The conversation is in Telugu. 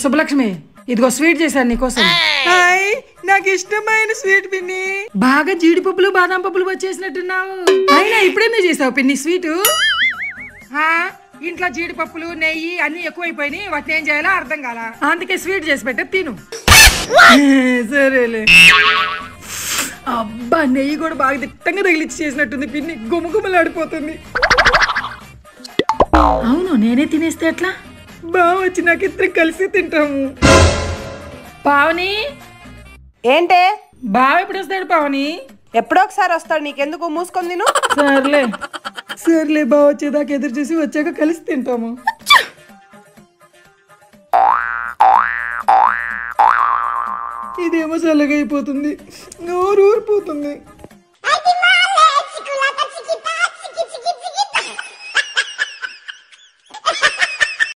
శుభలక్ష్మి, ఇదిగో స్వీట్ చేశాను నీకోసం. నాకు ఇష్టమైన స్వీట్ పిన్ని. బాగా జీడిపప్పులు బాదం పప్పులు వచ్చేసినట్టున్నావు. అయినా ఇప్పుడేందో చేసావు పిన్ని స్వీటు? ఇంట్లో జీడిపప్పులు నెయ్యి అన్ని ఎక్కువైపోయినాయి, వాటిని ఏం చేయాలో అర్థం కాల. అందుకే స్వీట్ చేసి పెట్ట తిను. సరేలే. అబ్బా, నెయ్యి కూడా బాగా దిట్టంగా తగిలిచ్చి చేసినట్టుంది పిన్ని. గుమగుమలాడిపోతుంది. అవును, నేనే తినేస్తే ఎట్లా? బాగా వచ్చి నాకు ఇద్దరం కలిసి తింటాము. పావని, ఏంటే? బావ ఎప్పుడు వస్తాడు పావని? ఎప్పుడో ఒకసారి వస్తాడు, నీకెందుకు? మూసుకొని తిను. సర్లే సర్లే, బావ వచ్చేదాకా ఎదురు చూసి వచ్చాక కలిసి తింటాము. ఇదేమో చల్లగా అయిపోతుంది, నోరు ఊరిపోతుంది.